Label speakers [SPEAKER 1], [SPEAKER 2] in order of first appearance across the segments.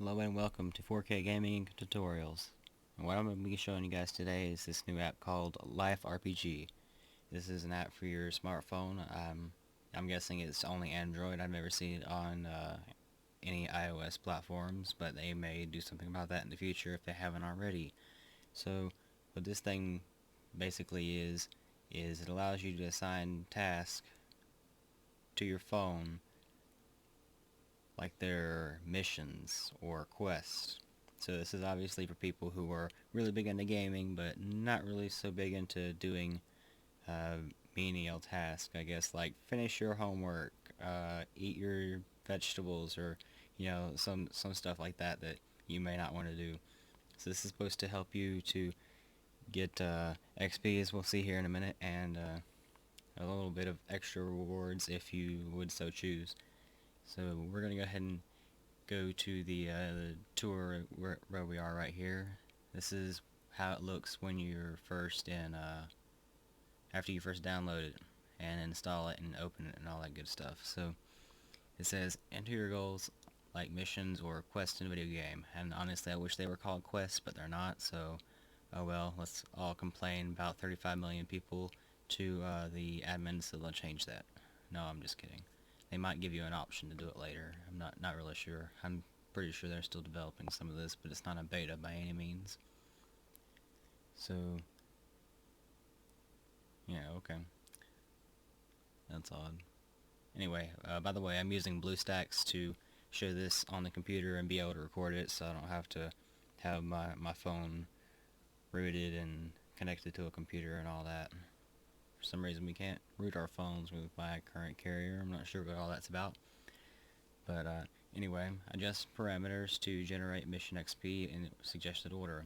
[SPEAKER 1] Hello and welcome to 4K Gaming Tutorials. And what I'm going to be showing you guys today is this new app called LifeRPG. This is an app for your smartphone. I'm guessing it's only Android. I've never seen it on any iOS platforms, but they may do something about that in the future if they haven't already. So what this thing basically is it allows you to assign tasks to your phone like they're missions or quests. So this is obviously for people who are really big into gaming, but not really so big into doing uh, menial tasks, I guess, like finish your homework, eat your vegetables, or some stuff like that that you may not want to do. So this is supposed to help you to get XP, as we'll see here in a minute, and a little bit of extra rewards if you would so choose. So we're gonna go ahead and go to the tour where we are right here. This is how it looks when you're first in, after you first download it and install it and open it and all that good stuff. So it says enter your goals like missions or quests in a video game. And honestly, I wish they were called quests, but they're not. So oh well, let's all complain about 35 million people to the admins, so they'll change that. No, I'm just kidding. They might give you an option to do it later. I'm not really sure. I'm pretty sure they're still developing some of this, but it's not a beta by any means. So yeah, okay. That's odd. Anyway, by the way, I'm using BlueStacks to show this on the computer and be able to record it, so I don't have to have my phone rooted and connected to a computer and all that. For some reason we can't root our phones with my current carrier. I'm not sure what all that's about. But anyway, adjust parameters to generate mission XP in suggested order.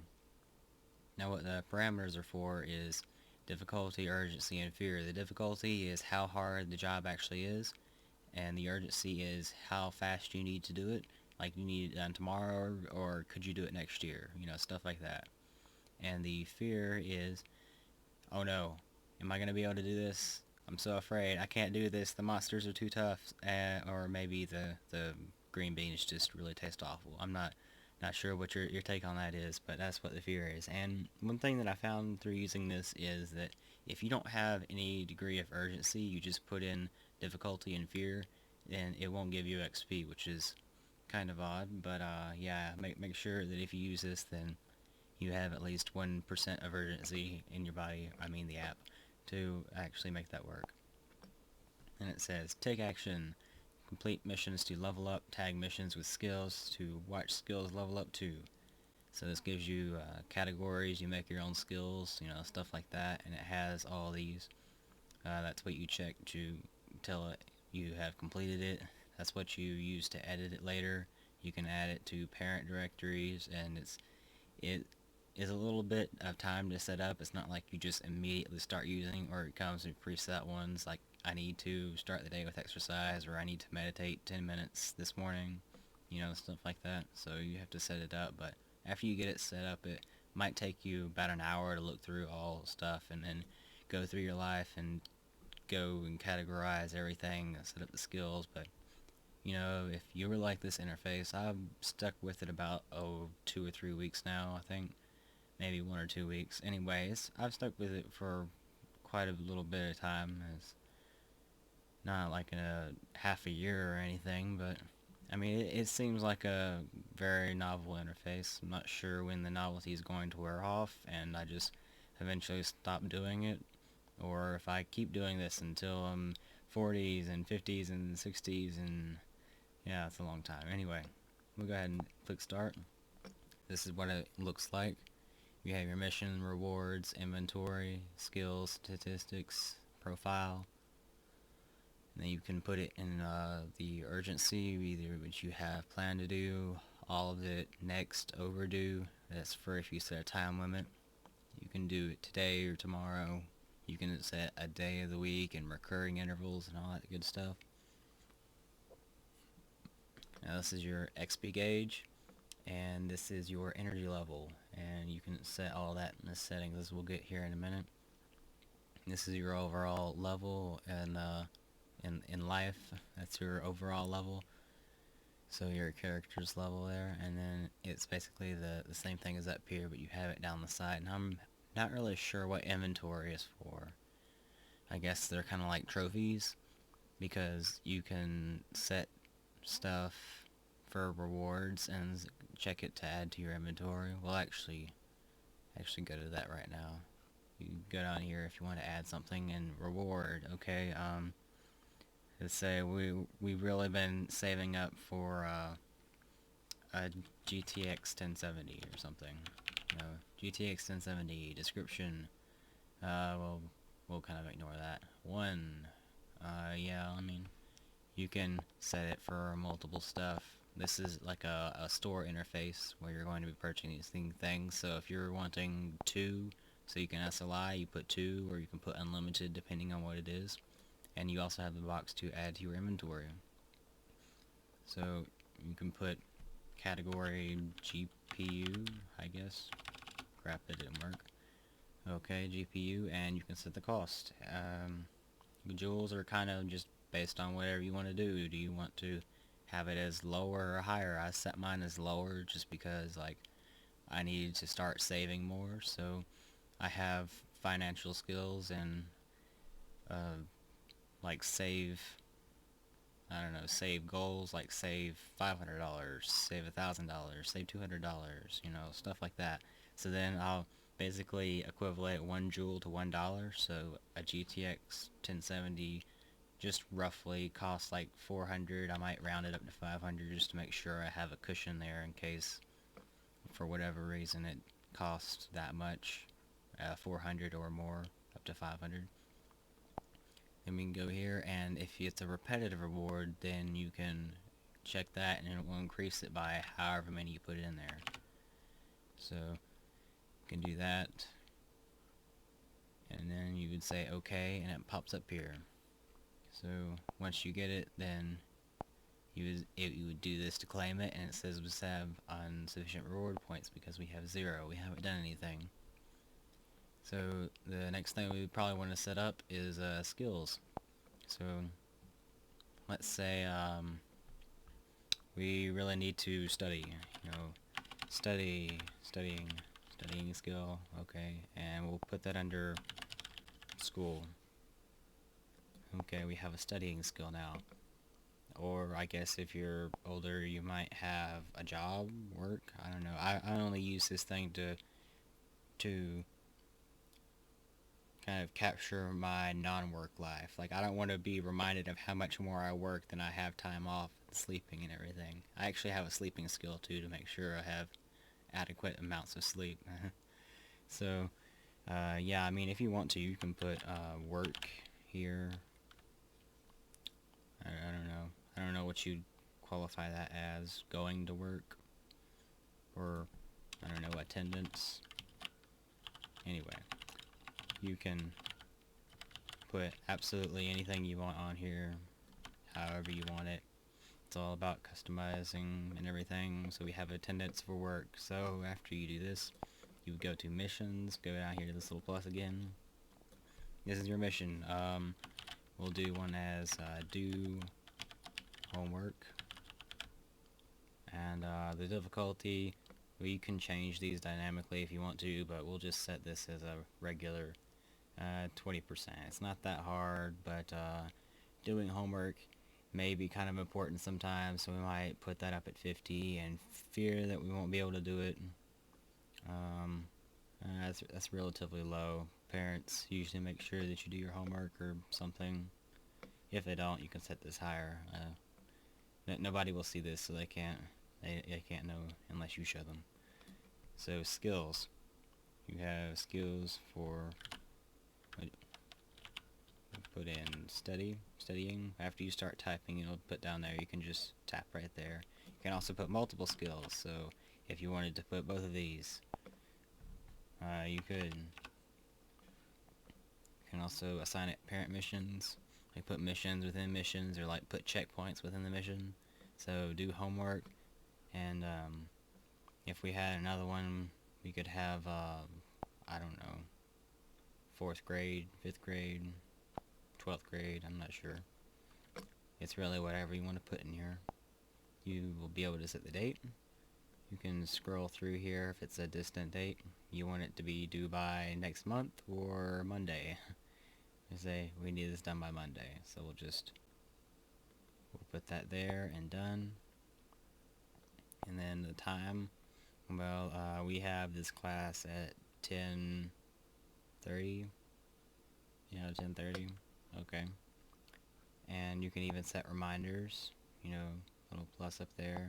[SPEAKER 1] Now what the parameters are for is difficulty, urgency, and fear. The difficulty is how hard the job actually is, and the urgency is how fast you need to do it. Like, you need it done tomorrow, or could you do it next year? Stuff like that. And the fear is, oh no, am I going to be able to do this? I'm so afraid. I can't do this. The monsters are too tough. Or maybe the green beans just really taste awful. I'm not sure what your take on that is, but that's what the fear is. And one thing that I found through using this is that if you don't have any degree of urgency, you just put in difficulty and fear, then it won't give you XP, which is kind of odd. But yeah, make sure that if you use this, then you have at least 1% of urgency in your body, I mean the app, to actually make that work. And it says, take action, complete missions to level up, tag missions with skills to watch skills level up too. So this gives you categories, you make your own skills, stuff like that, and it has all these. That's what you check to tell it you have completed it. That's what you use to edit it later. You can add it to parent directories, and it is a little bit of time to set up. It's not like you just immediately start using, or it comes in preset ones like I need to start the day with exercise, or I need to meditate 10 minutes this morning, stuff like that. So you have to set it up, but after you get it set up, it might take you about an hour to look through all stuff and then go through your life and go and categorize everything, set up the skills. But if you were like this interface, I've stuck with it about 2 or 3 weeks now, I think. Maybe 1 or 2 weeks. Anyways, I've stuck with it for quite a little bit of time. It's not like a half a year or anything, but I mean, it seems like a very novel interface. I'm not sure when the novelty is going to wear off, and I just eventually stop doing it, or if I keep doing this until I'm 40s and 50s and 60s, and yeah, it's a long time. Anyway, we'll go ahead and click start. This is what it looks like. You have your mission, rewards, inventory, skills, statistics, profile. And then you can put it in the urgency, either what you have planned to do, all of it, next, overdue. That's for if you set a time limit. You can do it today or tomorrow. You can set a day of the week and recurring intervals and all that good stuff. Now this is your XP gauge, and this is your energy level, and you can set all that in the settings, as we'll get here in a minute. This is your overall level, and in life, that's your overall level. So your character's level there, and then it's basically the same thing as up here, but you have it down the side, and I'm not really sure what inventory is for. I guess they're kind of like trophies, because you can set stuff for rewards and check it to add to your inventory. We'll actually go to that right now. You go down here if you want to add something and reward. Okay, let's say we've really been saving up for a GTX 1070 or something. You know, GTX 1070 description. We'll kind of ignore that. Yeah, I mean, you can set it for multiple stuff. This is like a store interface where you're going to be purchasing these things. So if you're wanting 2, so you can SLI, you put 2, or you can put unlimited depending on what it is. And you also have the box to add to your inventory. So you can put category GPU, I guess. Crap, that didn't work. Okay, GPU, and you can set the cost. Joules are kind of just based on whatever you want to do. Do you want to have it as lower or higher? I set mine as lower just because, like, I needed to start saving more. So I have financial skills and like save, I don't know, save goals, like save $500, save $1,000, save $200, you know, stuff like that. So then I'll basically equivalent 1 joule to $1. So a GTX 1070 just roughly costs like 400. I might round it up to 500 just to make sure I have a cushion there in case for whatever reason it costs that much, 400 or more, up to 500. Then we can go here, and if it's a repetitive reward, then you can check that and it will increase it by however many you put in there. So you can do that, and then you would say OK, and it pops up here. So once you get it, then you would do this to claim it, and it says we have insufficient reward points because we have 0. We haven't done anything. So the next thing we probably want to set up is skills. So let's say we really need to study, you know, studying skill, okay, and we'll put that under school. Okay, we have a studying skill now. Or I guess if you're older, you might have a job, work, I don't know. I only use this thing to kind of capture my non-work life. Like, I don't want to be reminded of how much more I work than I have time off, sleeping and everything. I actually have a sleeping skill too to make sure I have adequate amounts of sleep. So, yeah, I mean, if you want to, you can put work here. I don't know. I don't know what you'd qualify that as. Going to work. Or, I don't know, attendance. Anyway, you can put absolutely anything you want on here, however you want it. It's all about customizing and everything. So we have attendance for work. So after you do this, you would go to missions, go down here to this little plus again. This is your mission. We'll do one as do homework. And the difficulty, well, you can change these dynamically if you want to, but we'll just set this as a regular 20%. It's not that hard, but doing homework may be kind of important sometimes, so we might put that up at 50 and fear that we won't be able to do it. That's relatively low. Parents usually make sure that you do your homework or something. If they don't, you can set this higher. Nobody will see this, so they can't know unless you show them. So skills. You have skills for, put in studying. After you start typing, it'll put down there. You can just tap right there. You can also put multiple skills. So if you wanted to put both of these, you could. You can also assign it parent missions. Like put missions within missions, or like put checkpoints within the mission. So do homework, and if we had another one, we could have I don't know, 4th grade, 5th grade, 12th grade, I'm not sure. It's really whatever you want to put in here. you will be able to set the date. You can scroll through here if it's a distant date. You want it to be due by next month or Monday. They say we need this done by Monday, so we'll put that there and done. And then the time, well, we have this class at 10:30. Yeah, 10:30. Okay. And you can even set reminders. Little plus up there.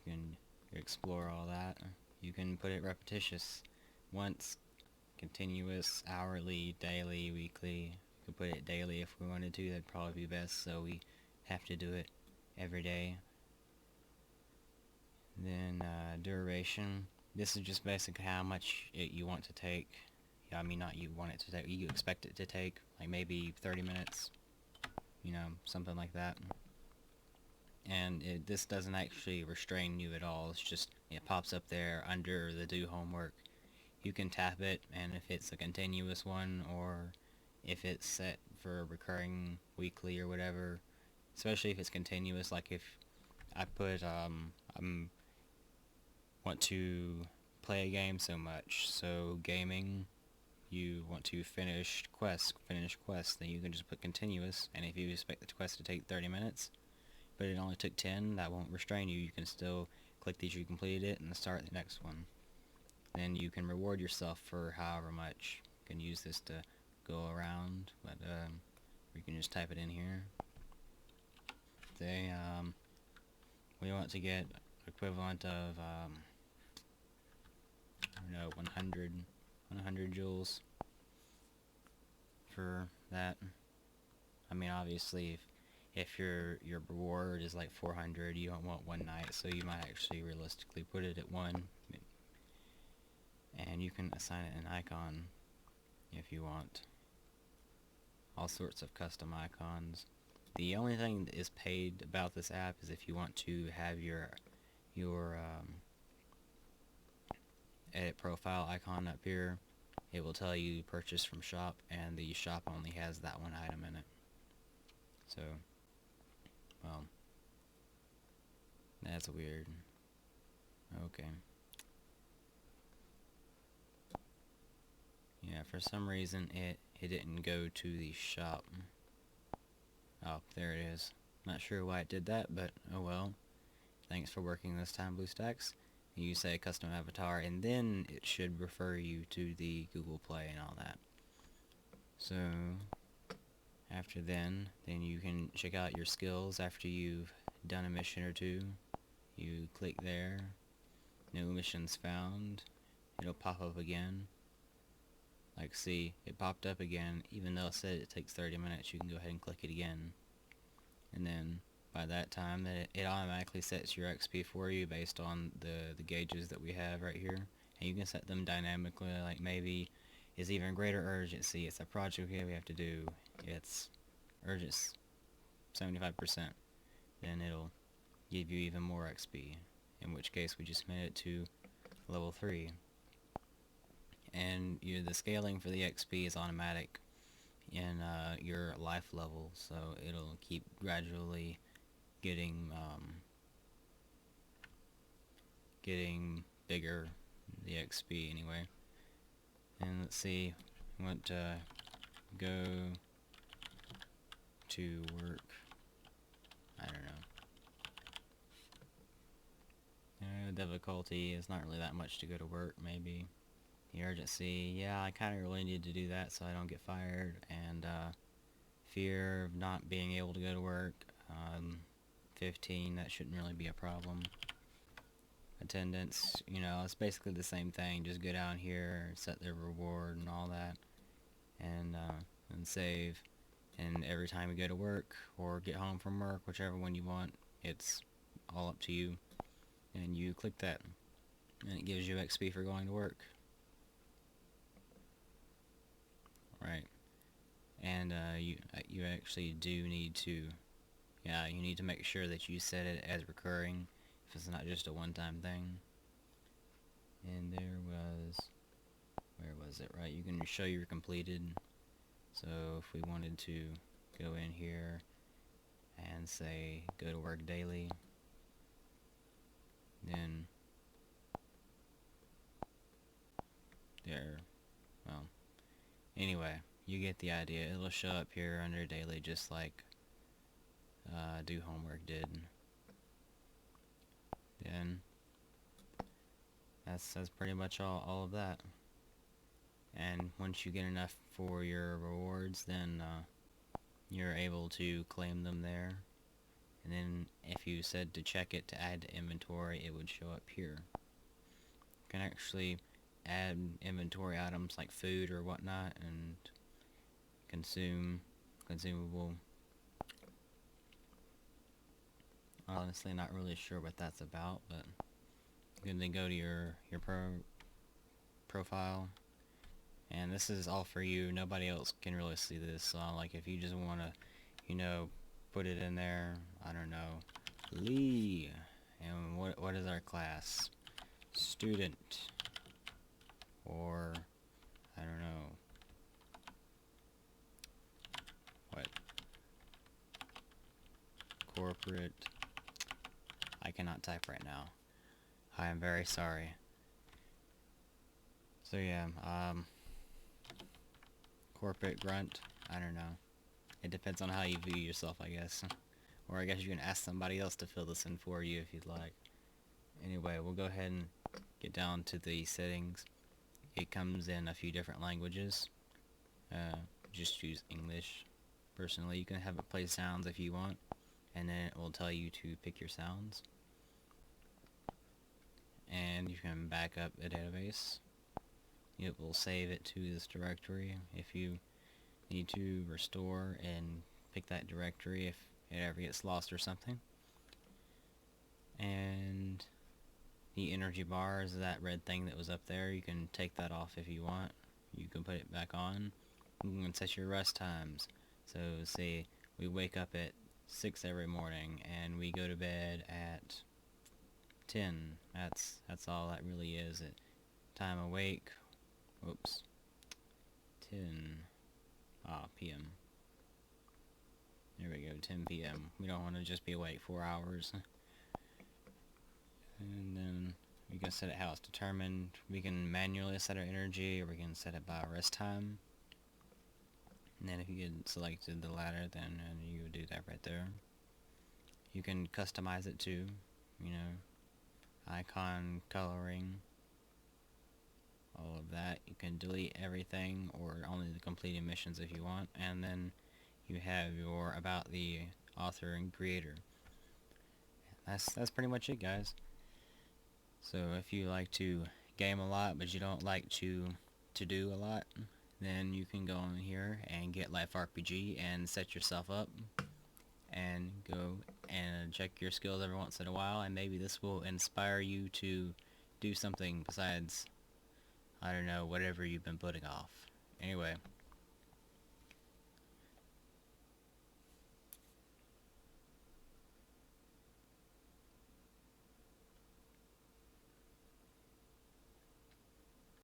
[SPEAKER 1] You can explore all that. You can put it repetitious, once, continuous, hourly, daily, weekly. You could put it daily if we wanted to. That'd probably be best, so we have to do it every day. Then duration. This is just basically how much you want to take. Yeah, I mean, not you want it to take. You expect it to take, like maybe 30 minutes. Something like that. And this doesn't actually restrain you at all. It's just, it pops up there under the do homework. You can tap it, and if it's a continuous one, or if it's set for recurring weekly or whatever, especially if it's continuous, like if I put, want to play a game so much, so gaming, you want to finish quest, then you can just put continuous, and if you expect the quest to take 30 minutes, but it only took 10, that won't restrain you. You can still click that you completed it and start the next one. Then you can reward yourself for however much. You can use this to go around, but you can just type it in here. Say we want to get equivalent of 100 joules for that. I mean, obviously, if your reward is like 400, you don't want one night, so you might actually realistically put it at 1. And you can assign it an icon if you want. All sorts of custom icons. The only thing that is paid about this app is if you want to have your edit profile icon up here. It will tell you purchase from shop, and the shop only has that one item in it. So, well, that's weird. Okay. Yeah, for some reason it didn't go to the shop. Oh, there it is. Not sure why it did that, but oh well. Thanks for working this time, BlueStacks. You say custom avatar, and then it should refer you to the Google Play and all that. So, after then you can check out your skills after you've done a mission or two. You click there, no missions found, it'll pop up again. Like, see, it popped up again, even though it said it takes 30 minutes, you can go ahead and click it again. And then, by that time, it automatically sets your XP for you based on the gauges that we have right here. And you can set them dynamically, like maybe it's even greater urgency. It's a project we have to do. It's urgency 75%. Then it'll give you even more XP. In which case, we just made it to level 3. And the scaling for the XP is automatic in your life level, so it'll keep gradually getting bigger, the XP anyway. And let's see, I want to go to work. I don't know. Difficulty is not really that much to go to work, maybe. The urgency, yeah, I kind of really need to do that so I don't get fired. And fear of not being able to go to work, 15, that shouldn't really be a problem. Attendance, it's basically the same thing. Just go down here, set their reward and all that, and save. And every time you go to work or get home from work, whichever one you want, it's all up to you. And you click that, and it gives you XP for going to work. Right. And you actually do need to, you need to make sure that you set it as recurring, if it's not just a one-time thing. And where was it? Right, you can show you're completed. So if we wanted to go in here and say go to work daily, Then there, well, anyway, you get the idea. It'll show up here under daily just like do homework did. Then that's pretty much all of that. And once you get enough for your rewards, then you're able to claim them there. And then if you said to check it to add to inventory, it would show up here. You can actually add inventory items like food or whatnot and consumable. Honestly, not really sure what that's about, but you can then go to your profile, and this is all for you. Nobody else can really see this. So like if you just want to, put it in there. I don't know, Lee, and what is our class? Student, or I don't know what, corporate. I cannot type right now. I am very sorry. So yeah, corporate grunt. I don't know. It depends on how you view yourself, I guess. Or I guess you can ask somebody else to fill this in for you if you'd like. Anyway, we'll go ahead and get down to the settings. It comes in a few different languages. Just choose English. Personally, you can have it play sounds if you want, and then it will tell you to pick your sounds. And you can back up a database. It will save it to this directory. If you need to restore and pick that directory if it ever gets lost or something. And the energy bar is that red thing that was up there. You can take that off if you want. You can put it back on. You can set your rest times. So say we wake up at 6 every morning and we go to bed at 10. That's all that really is. It time awake. Whoops. 10 p.m. There we go, 10 p.m. We don't want to just be awake 4 hours. And then we can set it how it's determined. We can manually set our energy, or we can set it by rest time. And then if you had selected the latter, then you would do that right there. You can customize it too, icon coloring, all of that. You can delete everything or only the completed missions if you want, and then you have your about the author and creator. That's pretty much it, guys. So if you like to game a lot but you don't like to do a lot, then you can go on here and get LifeRPG and set yourself up and go and check your skills every once in a while, and maybe this will inspire you to do something besides, I don't know, whatever you've been putting off. Anyway,